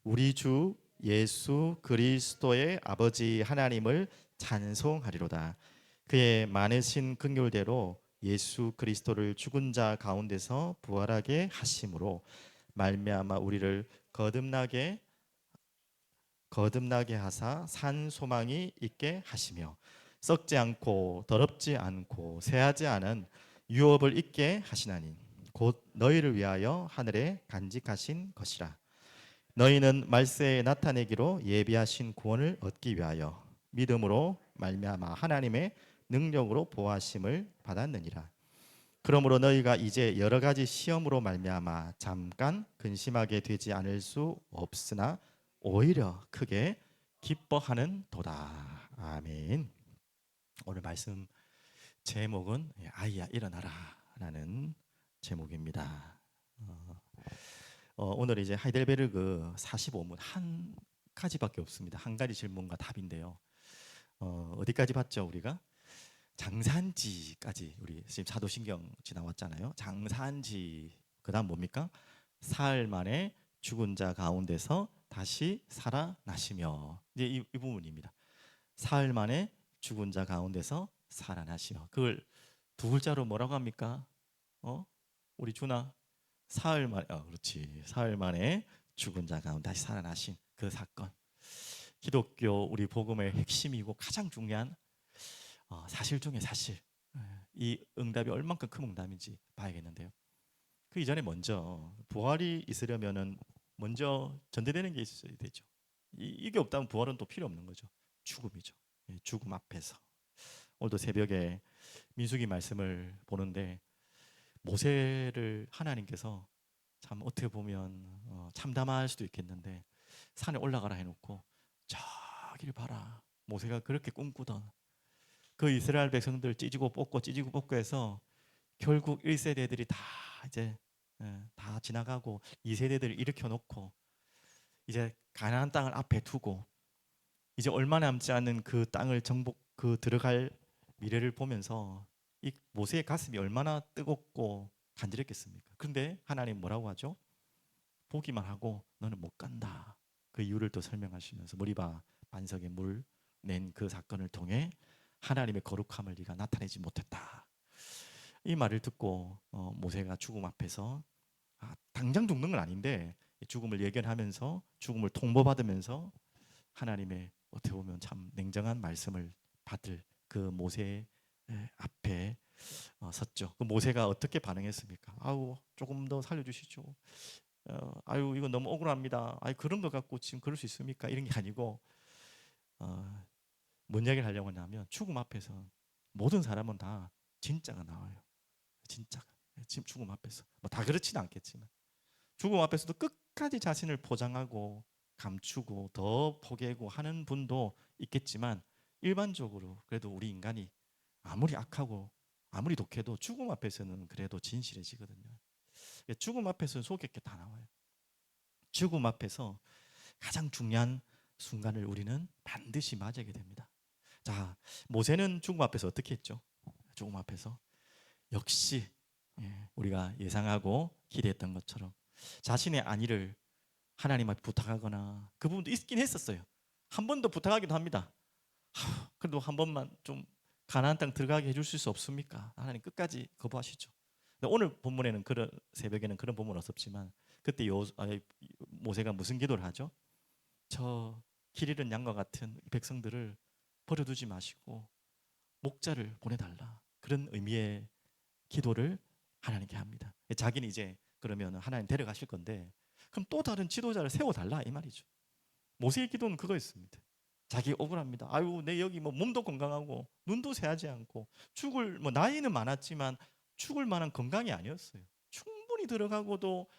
우리 주 예수 그리스도의 아버지 하나님을 찬송하리로다. 그의 많으신 긍휼대로 예수 그리스도를 죽은 자 가운데서 부활하게 하심으로 말미암아 우리를 거듭나게 하사 산 소망이 있게 하시며 썩지 않고 더럽지 않고 쇠하지 않은 유업을 있게 하시나니 곧 너희를 위하여 하늘에 간직하신 것이라. 너희는 말세에 나타내기로 예비하신 구원을 얻기 위하여 믿음으로 말미암아 하나님의 능력으로 보호하심을 받았느니라. 그러므로 너희가 이제 여러 가지 시험으로 말미암아 잠깐 근심하게 되지 않을 수 없으나 오히려 크게 기뻐하는 도다. 아멘. 오늘 말씀 제목은 아이야 일어나라라는 제목입니다. 오늘 이제 하이델베르그 45문 한 가지밖에 없습니다. 한 가지 질문과 답인데요. 어디까지 봤죠 우리가? 장사한지까지 우리 지금 사도신경 지나왔잖아요. 장사한지 그다음 뭡니까? 사흘 만에 죽은 자 가운데서 다시 살아나시며 이제 이 부분입니다. 사흘 만에 죽은 자 가운데서 살아나시며 그걸 두 글자로 뭐라고 합니까? 우리 준아 사흘 만에 그렇지 사흘 만에 죽은 자 가운데 다시 살아나신 그 사건 기독교 우리 복음의 핵심이고 가장 중요한 사실 중에 사실 이 응답이 얼만큼 큰 응답인지 봐야겠는데요. 그 이전에 먼저 부활이 있으려면은 먼저 전제되는 게 있어야 되죠. 이게 없다면 부활은 또 필요 없는 거죠. 죽음이죠. 죽음 앞에서 오늘도 새벽에 민수기 말씀을 보는데 모세를 하나님께서 참 어떻게 보면 참담할 수도 있겠는데 산에 올라가라 해놓고 저기를 봐라. 모세가 그렇게 꿈꾸던 그 이스라엘 백성들 찢고 뽑고 해서 결국 1세대들이 다 이제 다 지나가고 2세대들을 일으켜 놓고 이제 가나안 땅을 앞에 두고 이제 얼마 남지 않은 그 땅을 정복 그 들어갈 미래를 보면서 이 모세의 가슴이 얼마나 뜨겁고 간절했겠습니까? 그런데 하나님 뭐라고 하죠? 보기만 하고 너는 못 간다. 그 이유를 또 설명하시면서 머리바 반석에 물 낸 그 사건을 통해 하나님의 거룩함을 네가 나타내지 못했다. 이 말을 듣고 모세가 죽음 앞에서 당장 죽는 건 아닌데 죽음을 예견하면서 죽음을 통보받으면서 하나님의 어떻게 보면 참 냉정한 말씀을 받을 그 모세 앞에 섰죠. 그 모세가 어떻게 반응했습니까? 아우 조금 더 살려주시죠. 아유 이거 너무 억울합니다. 아유 그런 거 갖고 지금 그럴 수 있습니까? 이런 게 아니고 어, 뭔 이야기를 하려고 하냐면 죽음 앞에서 모든 사람은 다 진짜가 나와요. 진짜가 지금 죽음 앞에서 뭐 다 그렇지는 않겠지만 죽음 앞에서도 끝까지 자신을 포장하고 감추고 더 포개고 하는 분도 있겠지만 일반적으로 그래도 우리 인간이 아무리 악하고 아무리 독해도 죽음 앞에서는 그래도 진실해지거든요. 죽음 앞에서는 속에 게 다 나와요. 죽음 앞에서 가장 중요한 순간을 우리는 반드시 맞이하게 됩니다. 자, 모세는 죽음 앞에서 어떻게 했죠? 죽음 앞에서 역시 우리가 예상하고 기대했던 것처럼 자신의 안위를 하나님한테 부탁하거나 그 부분도 있긴 했었어요. 한 번 더 부탁하기도 합니다. 그래도 한 번만 좀 가나안 땅 들어가게 해줄 수 없습니까? 하나님 끝까지 거부하시죠. 오늘 본문에는 그런 새벽에는 그런 본문 없었지만 그때 모세가 무슨 기도를 하죠? 저 길 잃은 양과 같은 백성들을 버려두지 마시고 목자를 보내달라. 그런 의미의 기도를 하나님께 합니다. 자기는 이제 그러면 하나님 데려가실 건데 그럼 또 다른 지도자를 세워달라 이 말이죠. 모세의 기도는 그거였습니다. 자기 억울합니다. 아유 내 여기 뭐 몸도 건강하고 눈도 새하지 않고 죽을 뭐 나이는 많았지만 죽을 만한 건강이 아니었어요. 충분히 들어가고도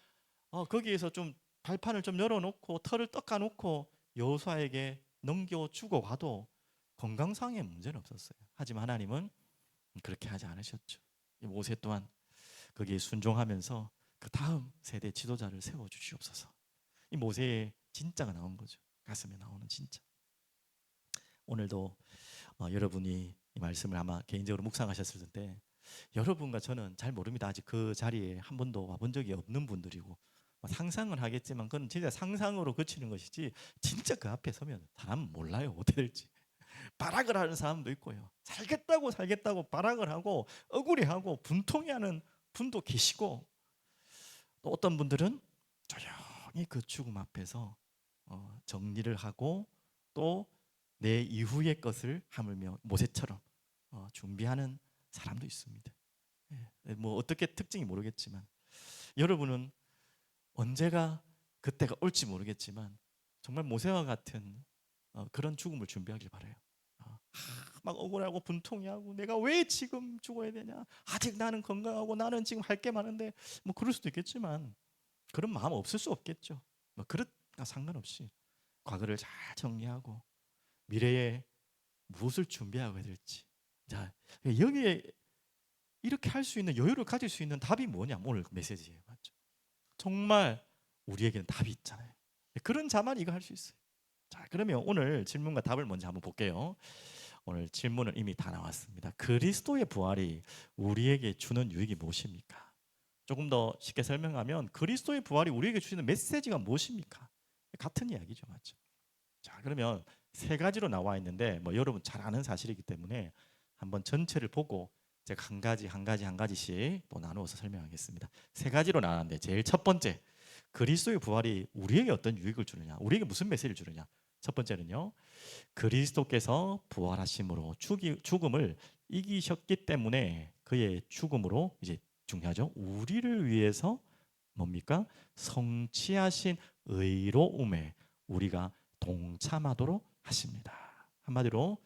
거기에서 좀 발판을 좀 열어놓고 털을 닦아놓고 여호수아에게 넘겨주고 와도 건강상의 문제는 없었어요. 하지만 하나님은 그렇게 하지 않으셨죠. 모세 또한 거기에 순종하면서 그 다음 세대 지도자를 세워 주시옵소서. 이 모세의 진짜가 나온 거죠. 가슴에 나오는 진짜. 오늘도 여러분이 이 말씀을 아마 개인적으로 묵상하셨을 텐데 여러분과 저는 잘 모릅니다. 아직 그 자리에 한 번도 와본 적이 없는 분들이고 상상을 하겠지만 그건 진짜 상상으로 그치는 것이지 진짜 그 앞에 서면 사람은 몰라요. 어떻게 될지. 발악을 하는 사람도 있고요. 살겠다고 발악을 하고 억울해하고 분통해하는 분도 계시고, 또 어떤 분들은 조용히 그 죽음 앞에서 정리를 하고 또 내 이후의 것을 하물며 모세처럼 준비하는 사람도 있습니다. 뭐 어떻게 특징이 모르겠지만 여러분은 언제가 그때가 올지 모르겠지만 정말 모세와 같은 그런 죽음을 준비하길 바라요. 막 억울하고 분통해하고 내가 왜 지금 죽어야 되냐, 아직 나는 건강하고 나는 지금 할 게 많은데, 뭐 그럴 수도 있겠지만 그런 마음 없을 수 없겠죠. 뭐 그렇다 상관없이 과거를 잘 정리하고 미래에 무엇을 준비하게 될지, 자 여기에 이렇게 할 수 있는 여유를 가질 수 있는 답이 뭐냐, 오늘 메시지예요. 맞죠? 정말 우리에게는 답이 있잖아요. 그런 자만 이거 할 수 있어요. 자, 그러면 오늘 질문과 답을 먼저 한번 볼게요. 오늘 질문은 이미 다 나왔습니다. 그리스도의 부활이 우리에게 주는 유익이 무엇입니까? 조금 더 쉽게 설명하면 그리스도의 부활이 우리에게 주시는 메시지가 무엇입니까? 같은 이야기죠, 맞죠? 자, 그러면 세 가지로 나와 있는데 뭐 여러분 잘 아는 사실이기 때문에 한번 전체를 보고 제가 한 가지씩 또 나누어서 설명하겠습니다. 세 가지로 나눴는데 제일 첫 번째, 그리스도의 부활이 우리에게 어떤 유익을 주느냐, 우리에게 무슨 메시지를 주느냐. 첫 번째는요, 그리스도께서 부활하심으로 죽음을 이기셨기 때문에 그의 죽음으로 이제 중요하죠. 우리를 위해서 뭡니까? 성취하신 의로움에 우리가 동참하도록 하십니다. 한마디로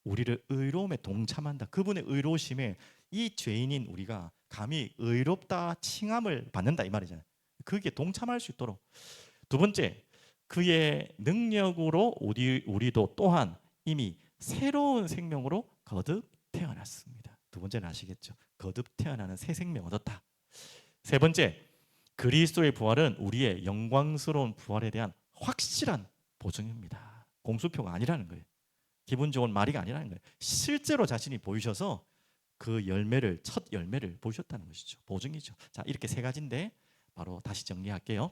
우리를 의로움에 동참한다. 그분의 의로우심에 이 죄인인 우리가 감히 의롭다 칭함을 받는다 이 말이잖아요. 그게 동참할 수 있도록. 두 번째, 그의 능력으로 우리도 또한 이미 새로운 생명으로 거듭 태어났습니다. 두 번째는 아시겠죠? 거듭 태어나는 새 생명 얻었다. 세 번째, 그리스도의 부활은 우리의 영광스러운 부활에 대한 확실한 보증입니다. 공수표가 아니라는 거예요. 기분 좋은 말이 아니라는 거예요. 실제로 자신이 보이셔서 그 열매를, 첫 열매를 보셨다는 것이죠. 보증이죠. 자, 이렇게 세 가지인데 바로 다시 정리할게요.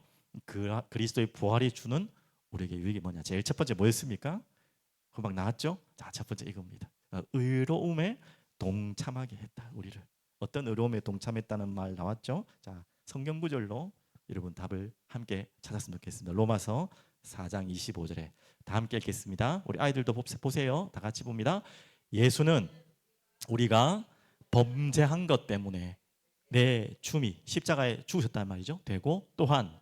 그리스도의 부활이 주는 우리에게 유익이 뭐냐? 제일 첫 번째 뭐였습니까? 금방 나왔죠? 자, 첫 번째 이겁니다. 의로움에 동참하게 했다. 우리를. 어떤 의로움에 동참했다는 말 나왔죠? 자, 성경 구절로 여러분 답을 함께 찾았으면 좋겠습니다. 로마서 4장 25절에 다 함께 읽겠습니다. 우리 아이들도 보세요. 다 같이 봅니다. 예수는 우리가 범죄한 것 때문에 내 춤이 십자가에 죽으셨단 말이죠. 되고 또한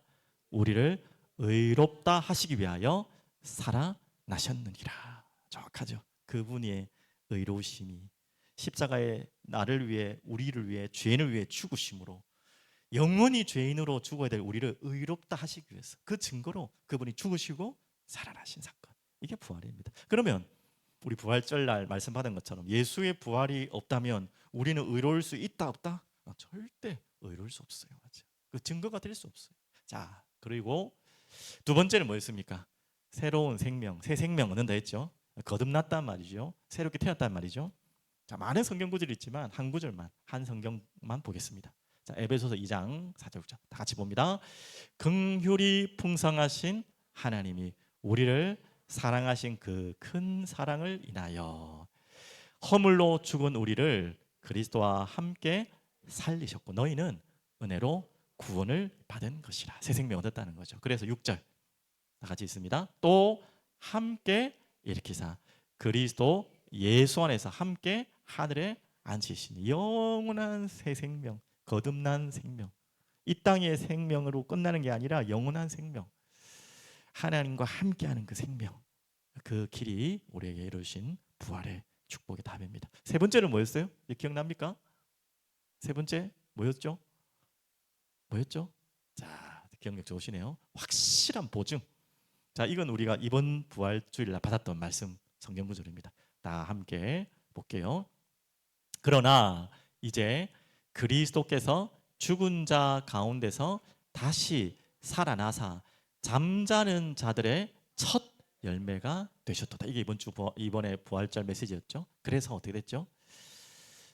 우리를 의롭다 하시기 위하여 살아나셨느니라. 정확하죠. 그분의 의로우심이 십자가에 나를 위해, 우리를 위해, 죄인을 위해 죽으심으로 영원히 죄인으로 죽어야 될 우리를 의롭다 하시기 위해서 그 증거로 그분이 죽으시고 살아나신 사건, 이게 부활입니다. 그러면 우리 부활절 날 말씀 받은 것처럼 예수의 부활이 없다면 우리는 의로울 수 있다 없다? 절대 의로울 수 없어요. 맞죠? 그 증거가 될 수 없어요. 자, 그리고 두 번째는 뭐였습니까? 새로운 생명, 새 생명 얻는다 했죠. 거듭났단 말이죠. 새롭게 태어났단 말이죠. 자, 많은 성경 구절이 있지만 한 구절만, 한 성경만 보겠습니다. 자, 에베소서 2장 4절 5절 다 같이 봅니다. 긍휼이 풍성하신 하나님이 우리를 사랑하신 그 큰 사랑을 인하여 허물로 죽은 우리를 그리스도와 함께 살리셨고 너희는 은혜로 구원을 받은 것이라. 새 생명 얻었다는 거죠. 그래서 6절 다 같이 있습니다. 또 함께 일으키사 그리스도 예수 안에서 함께 하늘에 앉히시니 영원한 새 생명, 거듭난 생명. 이 땅의 생명으로 끝나는 게 아니라 영원한 생명, 하나님과 함께하는 그 생명, 그 길이 우리에게 이루신 부활의 축복의 답입니다. 세 번째는 뭐였어요? 기억납니까? 세 번째 뭐였죠? 뭐였죠? 자, 기억력 좋으시네요. 확실한 보증. 자, 이건 우리가 이번 부활주일날 받았던 말씀 성경 구절입니다. 다 함께 볼게요. 그러나 이제 그리스도께서 죽은 자 가운데서 다시 살아나사 잠자는 자들의 첫 열매가 되셨도다. 이게 이번에 부활절 메시지였죠. 그래서 어떻게 됐죠?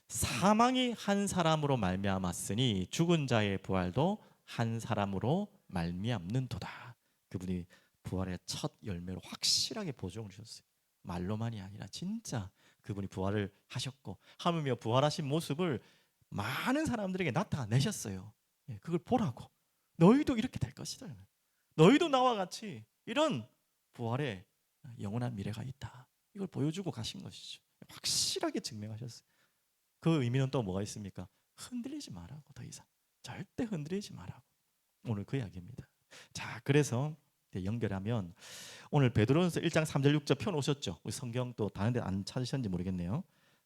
사망이 한 사람으로 말미암았으니 죽은 자의 부활도 한 사람으로 말미암는도다. 그분이 부활의 첫 열매로 확실하게 보증을 주셨어요. 말로만이 아니라 진짜 그분이 부활을 하셨고, 하물며 부활하신 모습을 많은 사람들에게 나타내셨어요. 예, 그걸 보라고. 너희도 이렇게 될 것이다. 너희도 나와 같이 이런 부활의 영원한 미래가 있다. 이걸 보여주고 가신 것이죠. 확실하게 증명하셨어요. 그 의미는 또 뭐가 있습니까? 흔들리지 말라고. 더 이상 절대 흔들리지 말라고. 오늘 그 이야기입니다. 자, 그래서 연결하면 오늘 베드로전서 1장 3절 6절 펴 놓으셨죠? 우리 성경 또 다른 데 안 찾으셨는지 모르겠네요.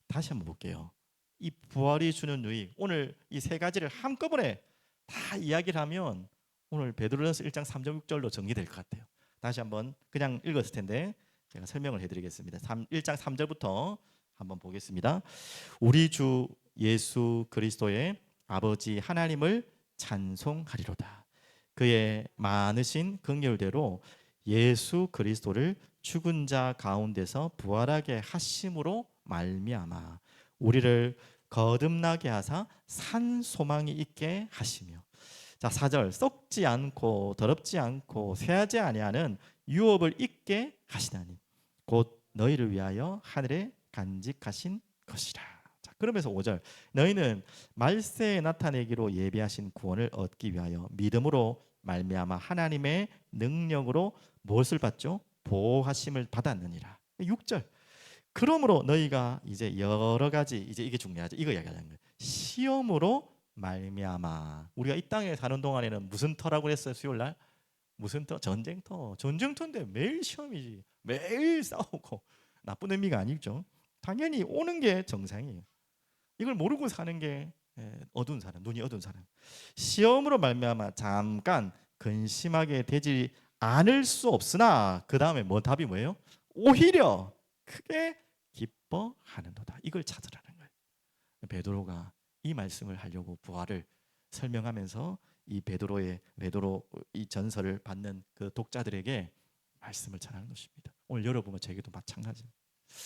다시 한번 볼게요. 이 부활이 주는 유익, 오늘 이 세 가지를 한꺼번에 다 이야기를 하면 오늘 베드로전서 1장 3절 6절로 정리될 것 같아요. 다시 한번 그냥 읽었을 텐데 제가 설명을 해드리겠습니다. 1장 3절부터 한번 보겠습니다. 우리 주 예수 그리스도의 아버지 하나님을 찬송하리로다. 그의 많으신 긍휼대로 예수 그리스도를 죽은 자 가운데서 부활하게 하심으로 말미암아 우리를 거듭나게 하사 산 소망이 있게 하시며, 자 4절, 썩지 않고 더럽지 않고 쇠하지 아니하는 유업을 있게 하시나니 곧 너희를 위하여 하늘에 간직하신 것이라. 자, 그러면서 5절, 너희는 말세에 나타내기로 예비하신 구원을 얻기 위하여 믿음으로 말미암아 하나님의 능력으로 무엇을 받죠? 보호하심을 받았느니라. 6절, 그러므로 너희가 이제 여러 가지, 이제 이게 중요하죠. 이거 이야기하는 거예요. 시험으로 말미암아. 우리가 이 땅에 사는 동안에는 무슨 터라고 했어요? 수요일 날 무슨 터? 전쟁터. 전쟁터인데 매일 시험이지. 매일 싸우고. 나쁜 의미가 아니죠. 당연히 오는 게 정상이에요. 이걸 모르고 사는 게 어두운 사람, 눈이 어두운 사람. 시험으로 말미암아 잠깐 근심하게 되지 않을 수 없으나, 그 다음에 뭐 답이 뭐예요? 오히려 크게 기뻐하는도다. 이걸 찾으라는 거예요. 베드로가 이 말씀을 하려고 부활을 설명하면서 이 베드로 이 전설을 받는 그 독자들에게 말씀을 전하는 것입니다. 오늘 여러분과 저에게도 마찬가지입니다.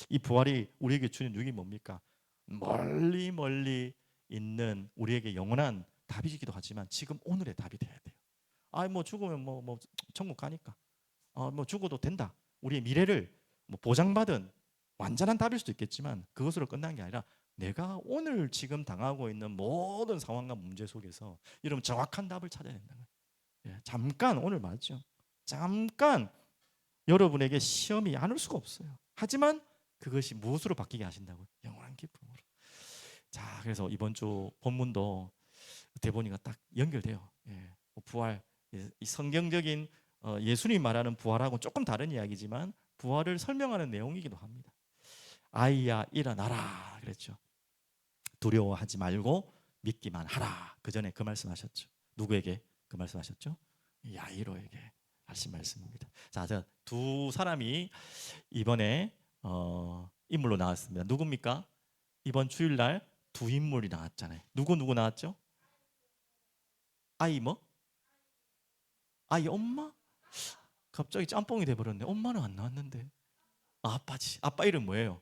이 부활이 우리에게 주는 유익이 뭡니까? 멀리 멀리 있는 우리에게 영원한 답이기도 하지만 지금 오늘의 답이 돼야 돼요. 뭐 죽으면 뭐 천국 가니까 뭐 죽어도 된다. 우리의 미래를 뭐 보장받은 완전한 답일 수도 있겠지만 그것으로 끝난 게 아니라 내가 오늘 지금 당하고 있는 모든 상황과 문제 속에서 이런 정확한 답을 찾아야 된다는 거예요. 잠깐 오늘 맞죠. 잠깐 여러분에게 시험이 안 올 수가 없어요. 하지만 그것이 무엇으로 바뀌게 하신다고요? 영원한 기쁨으로. 자, 그래서 이번 주 본문도 대본이가 딱 연결돼요. 부활, 이 성경적인 예수님 말하는 부활하고 조금 다른 이야기지만 부활을 설명하는 내용이기도 합니다. 아이야 일어나라 그랬죠. 두려워하지 말고 믿기만 하라. 그 전에 그 말씀하셨죠. 누구에게 그 말씀하셨죠? 야이로에게 하신 말씀입니다. 자, 두 사람이 이번에 인물로 나왔습니다. 누굽니까? 이번 주일날 두 인물이 나왔잖아요. 누구 나왔죠? 아이 뭐? 아이 엄마? 갑자기 짬뽕이 돼버렸네. 엄마는 안 나왔는데. 아빠지. 아빠 이름 뭐예요?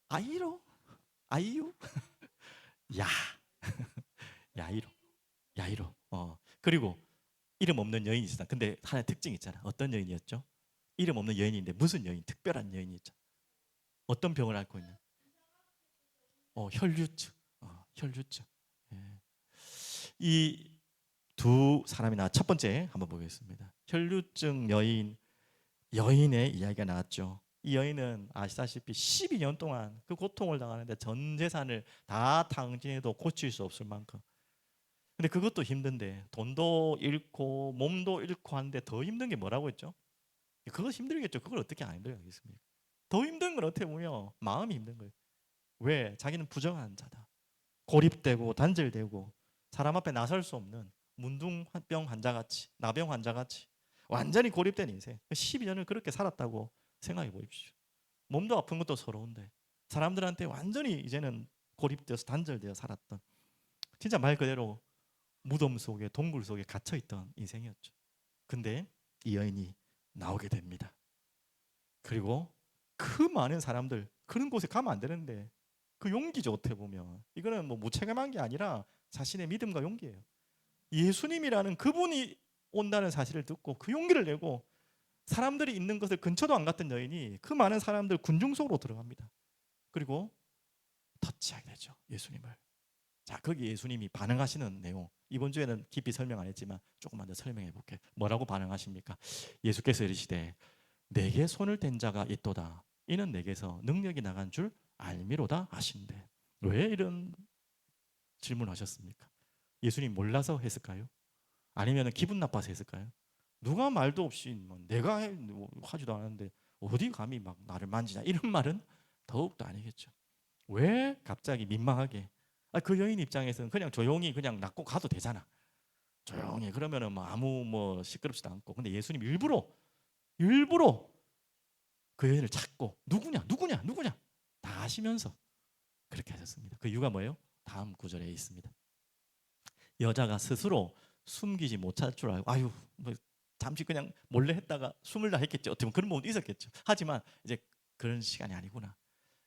아이로? 아이유? 야. 야이로. 야이로. 그리고 이름 없는 여인이 있었다. 근데 하나의 특징이 있잖아. 어떤 여인이었죠? 이름 없는 여인인데 무슨 여인? 특별한 여인이 있죠. 어떤 병을 앓고 있는? 혈류증. 혈류증. 예. 이 두 사람이 첫 번째 한번 보겠습니다. 혈류증 여인의 이야기가 나왔죠. 이 여인은 아시다시피 12년 동안 그 고통을 당하는데 전 재산을 다 탕진해도 고칠 수 없을 만큼. 근데 그것도 힘든데 돈도 잃고 몸도 잃고 하는데 더 힘든 게 뭐라고 했죠? 그거 힘들겠죠. 그걸 어떻게 안 힘들겠습니까? 더 힘든 건 어떻게 보면 마음이 힘든 거예요. 왜? 자기는 부정한 자다. 고립되고 단절되고 사람 앞에 나설 수 없는 문둥병 환자같이, 나병 환자같이 완전히 고립된 인생. 12년을 그렇게 살았다고 생각해 보십시오. 몸도 아픈 것도 서러운데 사람들한테 완전히 이제는 고립되어서 단절되어 살았던, 진짜 말 그대로 무덤 속에 동굴 속에 갇혀있던 인생이었죠. 근데 이 여인이 나오게 됩니다. 그리고 그 많은 사람들, 그런 곳에 가면 안 되는데 그 용기죠. 어떻게 보면 이거는 뭐 무책임한 게 아니라 자신의 믿음과 용기예요. 예수님이라는 그분이 온다는 사실을 듣고 그 용기를 내고 사람들이 있는 것을 근처도 안 갔던 여인이 그 많은 사람들 군중 속으로 들어갑니다. 그리고 터치하게 되죠, 예수님을. 자, 거기 예수님이 반응하시는 내용, 이번 주에는 깊이 설명 안 했지만 조금만 더 설명해 볼게요. 뭐라고 반응하십니까? 예수께서 이르시되 내게 손을 댄 자가 있도다. 이는 내게서 능력이 나간 줄 알미로다 하신대. 왜 이런 질문하셨습니까? 예수님 몰라서 했을까요? 아니면 기분 나빠서 했을까요? 누가 말도 없이 뭐 내가 하지도 않았는데 어디 감히 막 나를 만지냐, 이런 말은 더욱더 아니겠죠. 왜 갑자기 민망하게? 그 여인 입장에서는 그냥 조용히 그냥 낳고 가도 되잖아. 조용히 그러면은 뭐 아무 뭐 시끄럽지도 않고. 근데 예수님 일부러 그 여인을 찾고 누구냐 다 하시면서 그렇게 하셨습니다. 그 이유가 뭐예요? 다음 구절에 있습니다. 여자가 스스로 숨기지 못할 줄 알고 아유 뭐 잠시 그냥 몰래 했다가 숨을 다 했겠죠. 어떻게 보면 그런 부분도 있었겠죠. 하지만 이제 그런 시간이 아니구나.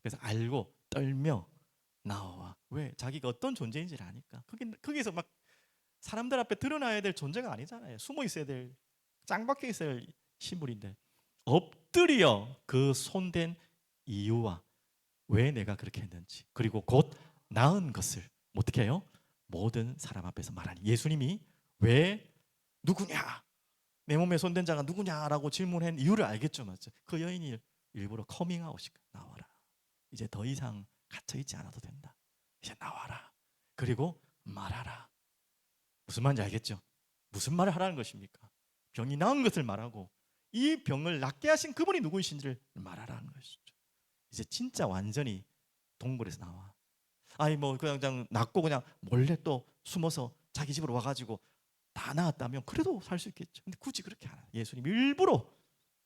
그래서 알고 떨며 나와. 왜? 자기가 어떤 존재인지를 아니까. 거기서 막 사람들 앞에 드러나야 될 존재가 아니잖아요. 숨어 있어야 될, 짱박혀 있어야 할 신분인데 엎드려 그 손댄 이유와 왜 내가 그렇게 했는지, 그리고 곧 나은 것을 어떻게 해요? 모든 사람 앞에서 말하니. 예수님이 왜 누구냐, 내 몸에 손댄 자가 누구냐라고 질문한 이유를 알겠죠, 맞죠? 그 여인이 일부러 커밍아웃이 나와라. 이제 더 이상 갇혀 있지 않아도 된다. 이제 나와라. 그리고 말하라. 무슨 말인지 알겠죠? 무슨 말을 하라는 것입니까? 병이 나은 것을 말하고 이 병을 낫게 하신 그분이 누구이신지를 말하라는 것이죠. 이제 진짜 완전히 동굴에서 나와. 아니 뭐 그냥 낫고 그냥 몰래 또 숨어서 자기 집으로 와가지고 다 나았다면 그래도 살 수 있겠죠. 근데 굳이 그렇게 안 해요. 예수님 일부러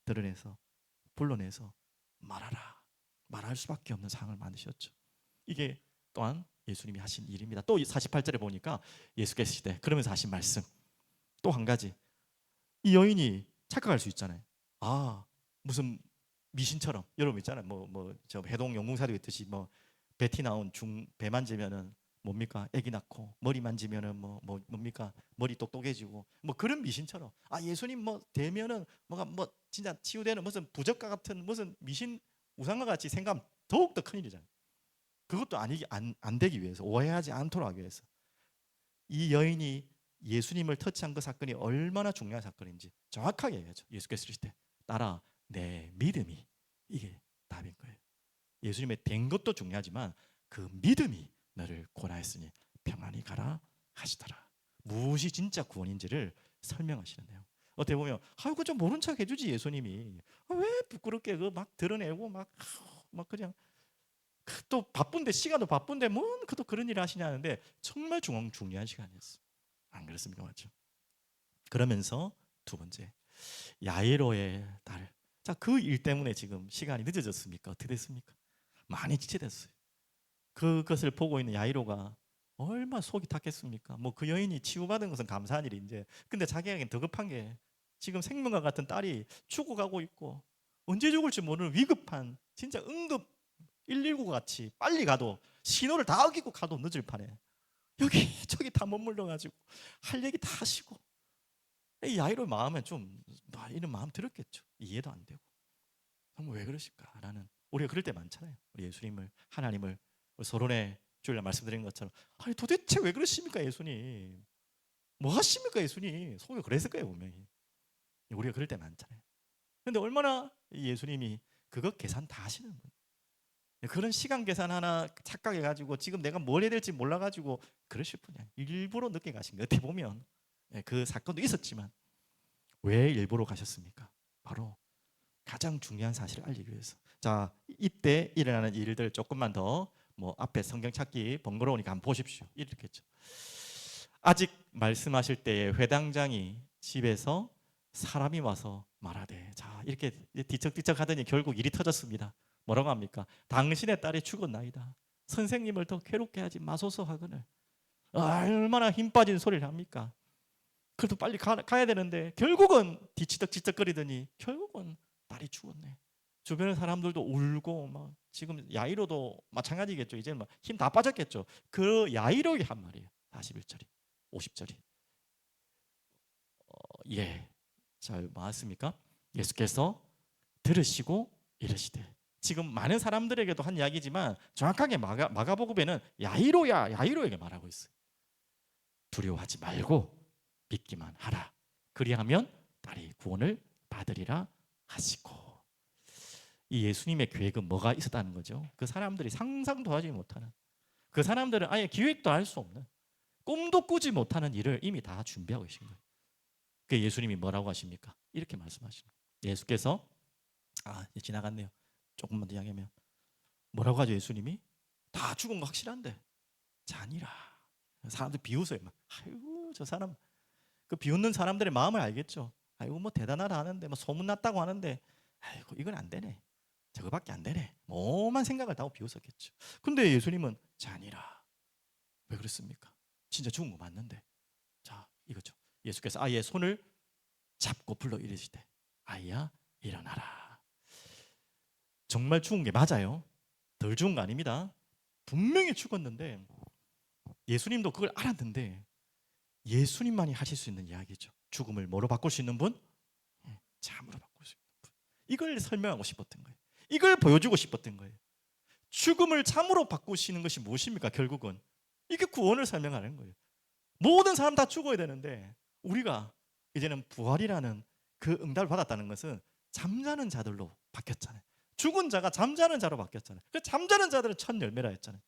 드러내서 불러내서 말할 수밖에 없는 상황을 만드셨죠. 이게 또한 예수님이 하신 일입니다. 또 48절에 보니까 예수께서 시대 그러면서 하신 말씀 또 한 가지. 이 여인이 착각할 수 있잖아요. 아 무슨 미신처럼 여러분 있잖아요. 저 해동 영웅사도 있듯이 뭐 배티 나온 배 만지면은 뭡니까? 아기 낳고 머리 만지면은 뭡니까? 머리 똑똑해지고 뭐 그런 미신처럼 예수님 뭐 되면은 뭐가 뭐 진짜 치유되는 무슨 부적과 같은 무슨 미신 우상과 같이 생각하면 더욱 더 큰일이잖아요. 그것도 안 되기 위해서, 오해하지 않도록 하기 위해서 이 여인이 예수님을 터치한 그 사건이 얼마나 중요한 사건인지 정확하게 얘기하죠. 예수께서 이르실 때 따라 내 믿음이, 이게 답인 거예요. 예수님의 된 것도 중요하지만 그 믿음이 너를 권하였으니 평안히 가라 하시더라. 무엇이 진짜 구원인지를 설명하시는 내용. 어떻게 보면 아이고 좀 모른 척 해주지 예수님이 왜 부끄럽게 그 막 드러내고 막 그냥 또 바쁜데 시간도 바쁜데 뭔 그도 그런 일을 하시냐는데 정말 중요한 시간이었어. 안 그렇습니까, 맞죠? 그러면서 두 번째 야이로의 딸. 자, 그 일 때문에 지금 시간이 늦어졌습니까? 어떻게 됐습니까? 많이 지체됐어요. 그것을 보고 있는 야이로가 얼마나 속이 탔겠습니까? 뭐 그 여인이 치유받은 것은 감사한 일인데, 근데 자기에겐 더 급한 게 지금 생명과 같은 딸이 죽어가고 있고 언제 죽을지 모르는 위급한 진짜 응급 119 같이 빨리 가도 신호를 다 어기고 가도 늦을 판에 여기저기 다 머물러 가지고 할 얘기 다 하시고 이 야이로 마음에 좀 이런 마음 들었겠죠. 이해도 안 되고 정말 왜 그러실까라는, 우리가 그럴 때 많잖아요. 우리 예수님을, 하나님을 서론에 주일날 말씀드린 것처럼 아니 도대체 왜 그러십니까 예수님, 뭐 하십니까 예수님, 속에 그랬을 거예요 분명히. 우리가 그럴 때 많잖아요. 근데 얼마나 예수님이 그거 계산 다 하시는 분, 그런 시간 계산 하나 착각해가지고 지금 내가 뭘 해야 될지 몰라가지고 그러실 분이 아니에요. 일부러 늦게 가신 거예요. 어떻게 보면 그 사건도 있었지만 왜 일부러 가셨습니까? 바로 가장 중요한 사실을 알리기 위해서. 자, 이때 일어나는 일들 조금만 더 앞에 성경 찾기 번거로우니까 한번 보십시오. 이렇겠죠. 아직 말씀하실 때에 회당장이 집에서 사람이 와서 말하되, 자 이렇게 뒤척뒤척 하더니 결국 일이 터졌습니다. 뭐라고 합니까? 당신의 딸이 죽었나이다. 선생님을 더 괴롭게 하지 마소서 하거늘. 얼마나 힘 빠진 소리를 합니까? 그래도 빨리 가야 되는데 결국은 뒤치덕지덕거리더니 결국은 딸이 죽었네. 주변의 사람들도 울고 막 지금 야이로도 마찬가지겠죠. 이제 막 힘 다 빠졌겠죠. 그 야이로의 한 말이에요. 41절이 50절이 예. 잘 맞습니까? 예수께서 들으시고 이르시되. 지금 많은 사람들에게도 한 이야기지만 정확하게 마가복음에는 야이로에게 말하고 있어요. 두려워하지 말고 믿기만 하라. 그리하면 딸이 구원을 받으리라 하시고. 이 예수님의 계획은 뭐가 있었다는 거죠? 그 사람들이 상상도 하지 못하는, 그 사람들은 아예 기획도 할 수 없는, 꿈도 꾸지 못하는 일을 이미 다 준비하고 계신 거예요. 그 예수님이 뭐라고 하십니까? 이렇게 말씀하시는 거예요. 예수께서 이제 지나갔네요. 조금만 더 이야기하면 뭐라고 하죠? 예수님이 다 죽은 거 확실한데 자니라. 사람들 비웃어요. 막 아이고 저 사람, 그 비웃는 사람들의 마음을 알겠죠. 아이고 뭐 대단하다 하는데, 뭐 소문났다고 하는데, 아이고 이건 안 되네, 저거밖에 안 되네, 뭐만 생각을 다 하고 비웃었겠죠. 근데 예수님은 자니라. 왜 그랬습니까? 진짜 죽은 거 맞는데. 자 이거죠. 예수께서 아이의 손을 잡고 불러 이르시되 아이야 일어나라. 정말 죽은 게 맞아요. 덜 죽은 거 아닙니다. 분명히 죽었는데 예수님도 그걸 알았는데 예수님만이 하실 수 있는 이야기죠. 죽음을 뭐로 바꿀 수 있는 분? 잠으로 바꿀 수 있는 분. 이걸 설명하고 싶었던 거예요. 이걸 보여주고 싶었던 거예요. 죽음을 잠으로 바꾸시는 것이 무엇입니까? 결국은 이게 구원을 설명하는 거예요. 모든 사람 다 죽어야 되는데 우리가 이제는 부활이라는 그 응답을 받았다는 것은 잠자는 자들로 바뀌었잖아요. 죽은 자가 잠자는 자로 바뀌었잖아요. 그 잠자는 자들은 첫 열매라 했잖아요.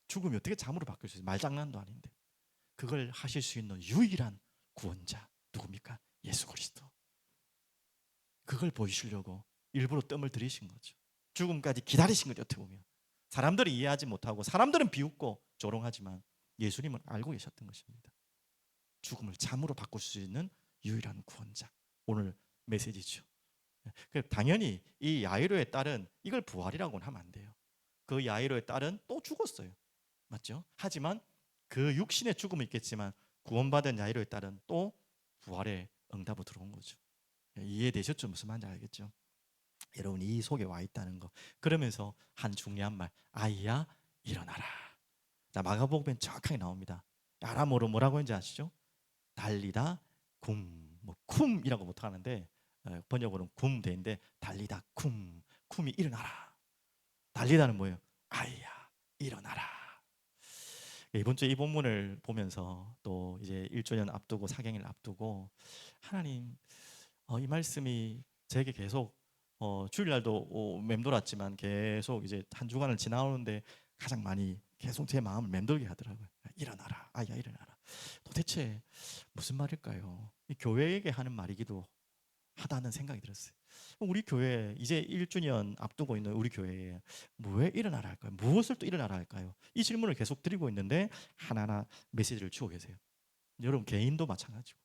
죽음이 어떻게 잠으로 바뀔 수 있어요? 말장난도 아닌데. 그걸 하실 수 있는 유일한 구원자 누굽니까? 예수 그리스도. 그걸 보여주시려고 일부러 뜸을 들이신 거죠. 죽음까지 기다리신 거죠. 어떻게 보면 사람들이 이해하지 못하고 사람들은 비웃고 조롱하지만 예수님은 알고 계셨던 것입니다. 죽음을 잠으로 바꿀 수 있는 유일한 구원자. 오늘 메시지죠. 당연히 이 야이로의 딸은 이걸 부활이라고는 하면 안 돼요. 그 야이로의 딸은 또 죽었어요. 맞죠? 하지만 그 육신의 죽음은 있겠지만 구원받은 야이로의 딸은 또 부활의 응답으로 들어온 거죠. 이해되셨죠? 무슨 말인지 알겠죠? 여러분이 이 속에 와 있다는 거. 그러면서 한 중요한 말, 아이야 일어나라. 자, 마가복음엔 정확하게 나옵니다. 아람어로 뭐라고 했는지 아시죠? 달리다 굼, 뭐 쿰이라고 못하는데 번역으로는 굼대인데 달리다 쿰, 쿰이 일어나라. 달리다는 뭐예요? 아이야 일어나라. 이번 주에 이 본문을 보면서 또 이제 1주년 앞두고 사경일 앞두고 하나님, 이 말씀이 제게 계속 주일날도 맴돌았지만 계속 이제 한 주간을 지나오는데 가장 많이 계속 제 마음을 맴돌게 하더라고요. 일어나라, 아야 일어나라. 도대체 무슨 말일까요? 이 교회에게 하는 말이기도 하다는 생각이 들었어요. 우리 교회 이제 1주년 앞두고 있는 우리 교회에 왜 일어나라 할까요? 무엇을 또 일어나라 할까요? 이 질문을 계속 드리고 있는데 하나하나 메시지를 주고 계세요. 여러분 개인도 마찬가지고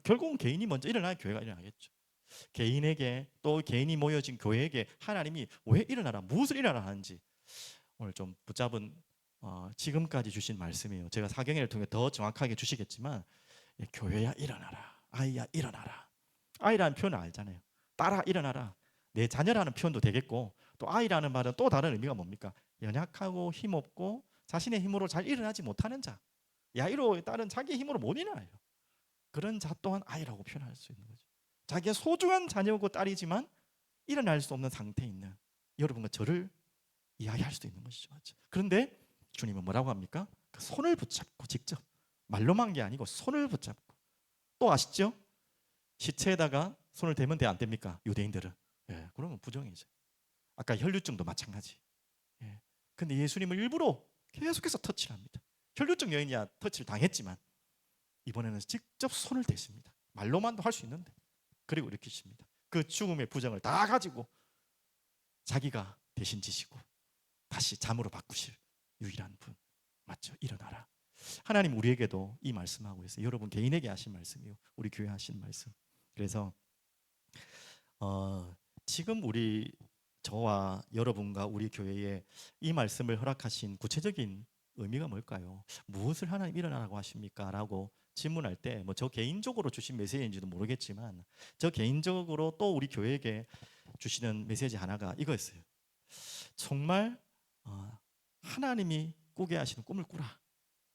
결국은 개인이 먼저 일어나야 교회가 일어나겠죠. 개인에게 또 개인이 모여진 교회에게 하나님이 왜 일어나라, 무엇을 일어나라 하는지 오늘 좀 붙잡은 지금까지 주신 말씀이에요. 제가 사경회를 통해 더 정확하게 주시겠지만 교회야 일어나라, 아이야 일어나라. 아이라는 표현을 알잖아요. 딸아 일어나라. 내 자녀라는 표현도 되겠고 또 아이라는 말은 또 다른 의미가 뭡니까? 연약하고 힘없고 자신의 힘으로 잘 일어나지 못하는 자. 야이로의 딸은 자기 힘으로 못 일어나요. 그런 자 또한 아이라고 표현할 수 있는 거죠. 자기의 소중한 자녀고 딸이지만 일어날 수 없는 상태에 있는 여러분과 저를 이야기할 수도 있는 것이죠. 맞죠? 그런데 주님은 뭐라고 합니까? 그 손을 붙잡고 직접 말로만 게 아니고 손을 붙잡고 또 아시죠? 시체에다가 손을 대면 돼 안 됩니까? 유대인들은. 예, 그러면 부정이죠. 아까 혈류증도 마찬가지. 예. 근데 예수님을 일부러 계속해서 터치를 합니다. 혈류증 여인이야 터치를 당했지만 이번에는 직접 손을 대십니다. 말로만도 할 수 있는데 그리고 일으키십니다. 그 죽음의 부정을 다 가지고 자기가 대신 지시고 다시 잠으로 바꾸실 유일한 분. 맞죠? 일어나라. 하나님 우리에게도 이 말씀하고 있어요. 여러분 개인에게 하신 말씀이요. 우리 교회 하신 말씀. 그래서 지금 우리 저와 여러분과 우리 교회에 이 말씀을 허락하신 구체적인 의미가 뭘까요? 무엇을 하나님 일어나라고 하십니까? 라고 질문할 때 뭐 저 개인적으로 주신 메시지인지도 모르겠지만 저 개인적으로 또 우리 교회에게 주시는 메시지 하나가 이거였어요. 정말 하나님이 꾸게 하시는 꿈을 꾸라.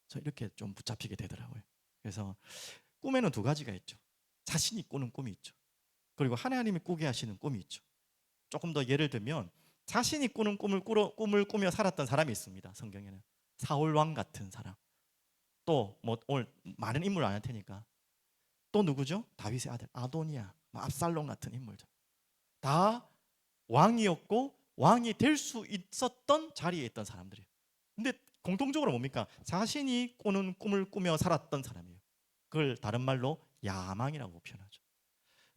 저 이렇게 좀 붙잡히게 되더라고요. 그래서 꿈에는 두 가지가 있죠. 자신이 꾸는 꿈이 있죠. 그리고 하나님이 꾸게 하시는 꿈이 있죠. 조금 더 예를 들면 자신이 꾸는 꿈을 꾸며 살았던 사람이 있습니다. 성경에는 사울 왕 같은 사람. 또 뭐 오늘 많은 인물 안 할 테니까 또 누구죠? 다윗의 아들 아도니아, 압살롬 같은 인물들. 다 왕이었고 왕이 될 수 있었던 자리에 있던 사람들이에요. 근데 공통적으로 뭡니까? 자신이 꾸는 꿈을 꾸며 살았던 사람이에요. 그걸 다른 말로 야망이라고 표현하죠.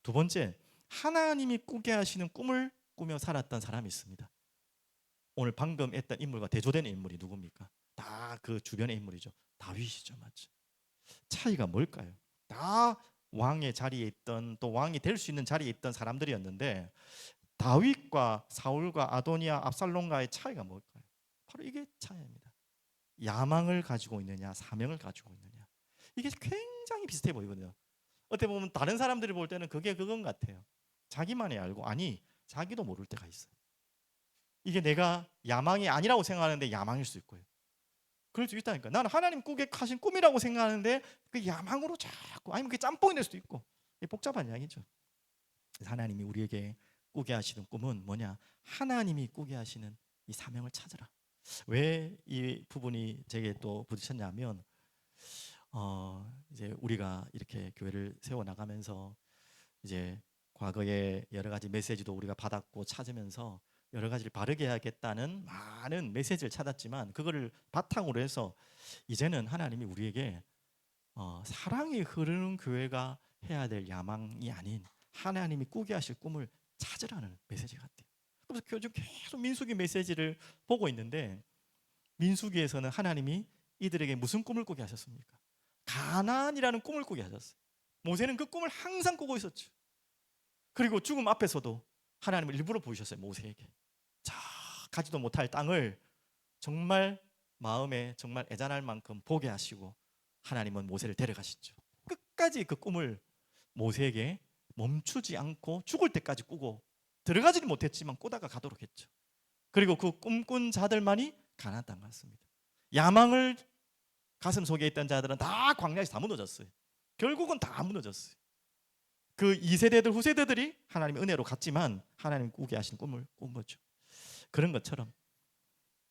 두 번째, 하나님이 꾸게 하시는 꿈을 꾸며 살았던 사람이 있습니다. 오늘 방금 했던 인물과 대조되는 인물이 누굽니까? 다 그 주변의 인물이죠. 다윗이죠, 맞죠? 차이가 뭘까요? 다 왕의 자리에 있던, 또 왕이 될 수 있는 자리에 있던 사람들이었는데 다윗과 사울과 아도니아, 압살롬과의 차이가 뭘까요? 바로 이게 차이입니다. 야망을 가지고 있느냐, 사명을 가지고 있느냐. 이게 굉장히 비슷해 보이거든요. 어떻게 보면 다른 사람들이 볼 때는 그게 그건 같아요. 자기만이 알고, 아니 자기도 모를 때가 있어요. 이게 내가 야망이 아니라고 생각하는데 야망일 수 있고요. 그럴 수 있다니까. 나는 하나님 꾸게 하신 꿈이라고 생각하는데 그 야망으로 자꾸, 아니면 그게 짬뽕이 될 수도 있고. 이게 복잡한 이야기죠. 하나님이 우리에게 꾸게 하시는 꿈은 뭐냐? 하나님이 꾸게 하시는 이 사명을 찾으라. 왜 이 부분이 제게 또 부딪혔냐면 이제 우리가 이렇게 교회를 세워 나가면서 이제 과거에 여러 가지 메시지도 우리가 받았고 찾으면서 여러 가지를 바르게 해야겠다는 많은 메시지를 찾았지만 그거를 바탕으로 해서 이제는 하나님이 우리에게 사랑이 흐르는 교회가 해야 될 야망이 아닌 하나님이 꾸게 하실 꿈을 찾으라는 메시지 같아요. 그래서 요즘 계속 민수기 메시지를 보고 있는데 민수기에서는 하나님이 이들에게 무슨 꿈을 꾸게 하셨습니까? 가나안이라는 꿈을 꾸게 하셨어요. 모세는 그 꿈을 항상 꾸고 있었죠. 그리고 죽음 앞에서도 하나님을 일부러 보이셨어요. 모세에게 자, 가지도 못할 땅을 정말 마음에 정말 애잔할 만큼 보게 하시고 하나님은 모세를 데려가시죠. 끝까지 그 꿈을 모세에게 멈추지 않고 죽을 때까지 꾸고 들어가지는 못했지만 꾸다가 가도록 했죠. 그리고 그 꿈꾼 자들만이 가나안 땅 갔습니다. 야망을 가슴 속에 있던 자들은 다 광야에서 다 무너졌어요. 결국은 다 무너졌어요. 그 2세대들 후세대들이 하나님의 은혜로 갔지만 하나님 꾸게 하신 꿈을 꾼 거죠. 그런 것처럼.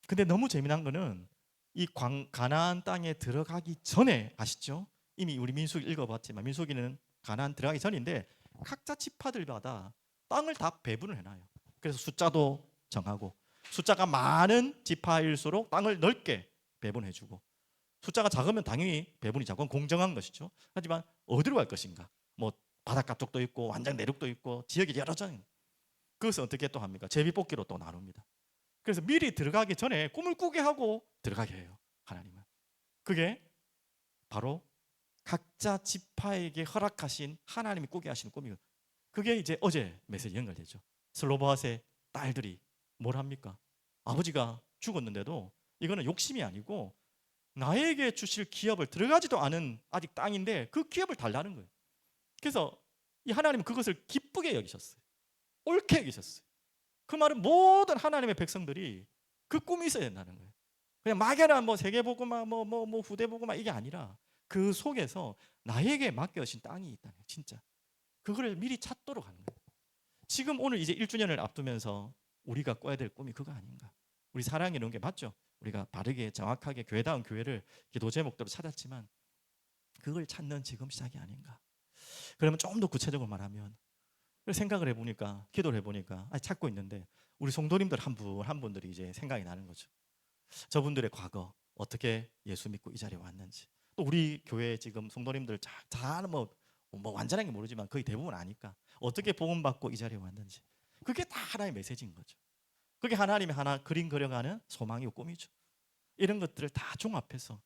근데 너무 재미난 거는 이 가나안 땅에 들어가기 전에 아시죠? 이미 우리 민수기 읽어봤지만 민수기는 가나안 들어가기 전인데 각자 지파들마다 땅을 다 배분을 해놔요. 그래서 숫자도 정하고 숫자가 많은 지파일수록 땅을 넓게 배분해주고 숫자가 작으면 당연히 배분이 작고 공정한 것이죠. 하지만 어디로 갈 것인가? 뭐 바닷가 쪽도 있고 완전 내륙도 있고 지역이 여러 장. 그것을 어떻게 또 합니까? 제비뽑기로 또 나눕니다. 그래서 미리 들어가기 전에 꿈을 꾸게 하고 들어가게 해요. 하나님은. 그게 바로 각자 지파에게 허락하신 하나님이 꾸게 하시는 꿈이에요. 그게 이제 어제 메시지 연결되죠. 슬로바앗의 딸들이 뭘 합니까? 아버지가 죽었는데도 이거는 욕심이 아니고 나에게 주실 기업을 들어가지도 않은 아직 땅인데 그 기업을 달라는 거예요. 그래서 이 하나님은 그것을 기쁘게 여기셨어요. 옳게 여기셨어요. 그 말은 모든 하나님의 백성들이 그 꿈이 있어야 된다는 거예요. 그냥 막연한 뭐 세계복음화 뭐 후대복음화 이게 아니라 그 속에서 나에게 맡겨진 땅이 있다는 거예요. 진짜 그거를 미리 찾도록 하는 거예요. 지금 오늘 이제 1주년을 앞두면서 우리가 꿔야 될 꿈이 그거 아닌가? 우리 사랑이 이런 게 맞죠? 우리가 바르게 정확하게 교회다운 교회를 기도 제목대로 찾았지만 그걸 찾는 지금 시작이 아닌가? 그러면 좀 더 구체적으로 말하면 생각을 해보니까 기도를 해보니까 찾고 있는데 우리 성도님들 한 분 한 분들이 이제 생각이 나는 거죠. 저분들의 과거 어떻게 예수 믿고 이 자리에 왔는지 또 우리 교회 지금 성도님들 뭐 완전하게 모르지만 거의 대부분 아니까 어떻게 복음 받고 이 자리에 왔는지 그게 다 하나의 메시지인 거죠. 그게 하나님이 하나 그림 그려가는 소망이고 꿈이죠. 이런 것들을 다 종합해서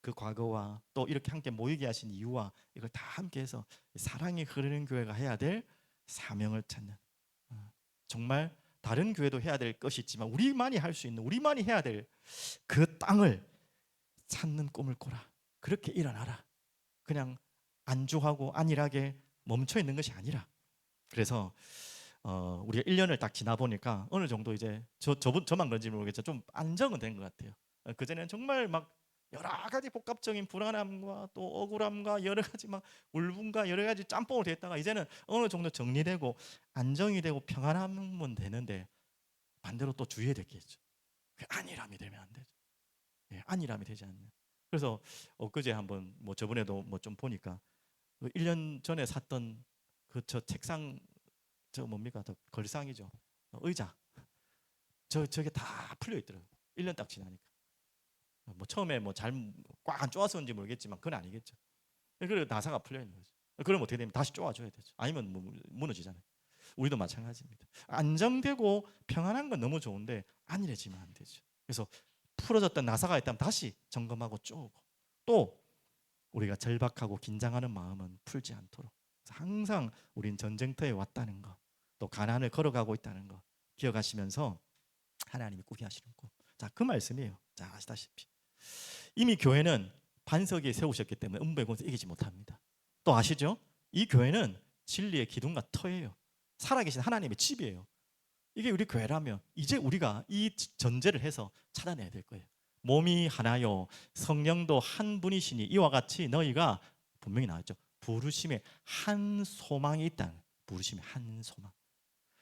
그 과거와 또 이렇게 함께 모이게 하신 이유와 이걸 다 함께해서 사랑이 흐르는 교회가 해야 될 사명을 찾는 정말 다른 교회도 해야 될 것이 있지만 우리만이 할 수 있는 우리만이 해야 될 그 땅을 찾는 꿈을 꿔라. 그렇게 일어나라. 그냥 안주하고 안일하게 멈춰 있는 것이 아니라 그래서 우리가 1년을 딱 지나 보니까 어느 정도 이제 저만 그런지 모르겠지만 좀 안정은 된 것 같아요. 그전에는 정말 막 여러 가지 복합적인 불안함과 또 억울함과 여러 가지 막 울분과 여러 가지 짬뽕을 됐다가 이제는 어느 정도 정리되고 안정이 되고 평안하면 되는데 반대로 또 주의해야 될 게 있죠. 그 안일함이 되면 안 되죠. 예, 안일함이 되지 않는. 그래서 엊그제 한번 뭐 저번에도 뭐 좀 보니까 그 1년 전에 샀던 그 저 책상 저 뭡니까? 저 걸상이죠. 의자. 저게 다 풀려 있더라고요. 1년 딱 지나니까. 뭐 처음에 뭐 잘 꽉 안 쪼았었는지 모르겠지만 그건 아니겠죠. 그리고 나사가 풀려 있는 거죠. 그럼 어떻게 되면 다시 쪼아줘야 되죠. 아니면 뭐 무너지잖아요. 우리도 마찬가지입니다. 안정되고 평안한 건 너무 좋은데 안일해지면 안 되죠. 그래서 풀어졌던 나사가 있다면 다시 점검하고 쪼고 또 우리가 절박하고 긴장하는 마음은 풀지 않도록 항상 우린 전쟁터에 왔다는 거, 또 가난을 걸어가고 있다는 거 기억하시면서 하나님이 꾸게 하시는 꿈. 자, 그 말씀이에요. 자, 아시다시피 이미 교회는 반석에 세우셨기 때문에 음부의 권세 이기지 못합니다. 또 아시죠? 이 교회는 진리의 기둥과 터예요. 살아계신 하나님의 집이에요. 이게 우리 교회라면 이제 우리가 이 전제를 해서 찾아내야 될 거예요. 몸이 하나요 성령도 한 분이시니 이와 같이 너희가 분명히 나왔죠. 부르심에 한 소망이 있다는, 부르심에 한 소망.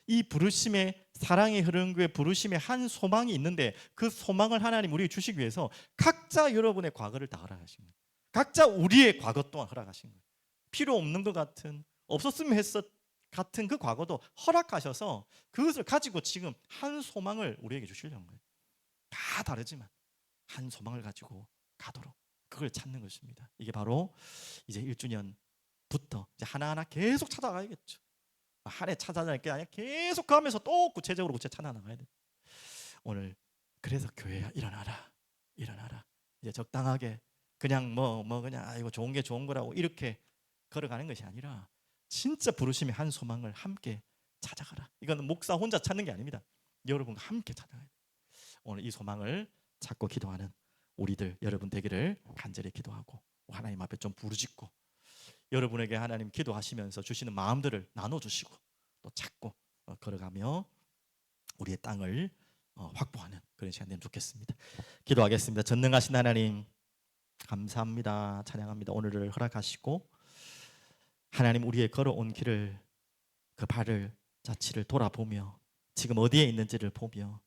이 부르심에 사랑의 흐르는 교회 부르심에 한 소망이 있는데 그 소망을 하나님 우리에게 주시기 위해서 각자 여러분의 과거를 다 허락하신 거예요. 각자 우리의 과거 또한 허락하신 거예요. 필요 없는 것 같은 없었으면 했었 같은 그 과거도 허락하셔서 그것을 가지고 지금 한 소망을 우리에게 주시려는 거예요. 다 다르지만 한 소망을 가지고 가도록 그걸 찾는 것입니다. 이게 바로 이제 1주년부터 이제 하나하나 계속 찾아가야겠죠. 한 해 찾아낼 게 아니라 계속 가면서 또 구체적으로 찾아나가야 돼. 오늘 그래서 교회야 일어나라, 일어나라. 이제 적당하게 그냥 뭐 그냥 이거 좋은 게 좋은 거라고 이렇게 걸어가는 것이 아니라 진짜 부르심의 한 소망을 함께 찾아가라. 이거는 목사 혼자 찾는 게 아닙니다. 여러분과 함께 찾아가야 돼. 오늘 이 소망을 찾고 기도하는 우리들 여러분 되기를 간절히 기도하고 하나님 앞에 좀 부르짖고 여러분에게 하나님 기도하시면서 주시는 마음들을 나눠주시고 또 찾고 걸어가며 우리의 땅을 확보하는 그런 시간 되면 좋겠습니다. 기도하겠습니다. 전능하신 하나님 감사합니다. 찬양합니다. 오늘을 허락하시고 하나님 우리의 걸어온 길을 그 발을 자취를 돌아보며 지금 어디에 있는지를 보며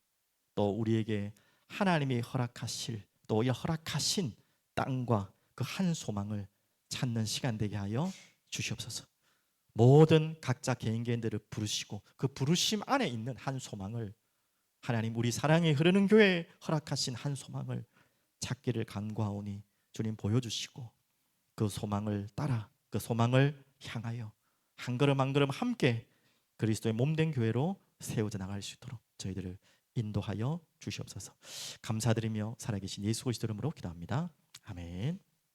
또 우리에게 하나님이 허락하실 또 허락하신 땅과 그 한 소망을 찾는 시간 되게 하여 주시옵소서. 모든 각자 개인들을 부르시고 그 부르심 안에 있는 한 소망을 하나님 우리 사랑이 흐르는 교회에 허락하신 한 소망을 찾기를 간구하오니 주님 보여주시고 그 소망을 따라 그 소망을 향하여 한 걸음 한 걸음 함께 그리스도의 몸된 교회로 세워져 나갈 수 있도록 저희들을 인도하여 주시옵소서. 감사드리며 살아계신 예수 그리스도 이름으로 기도합니다. 아멘.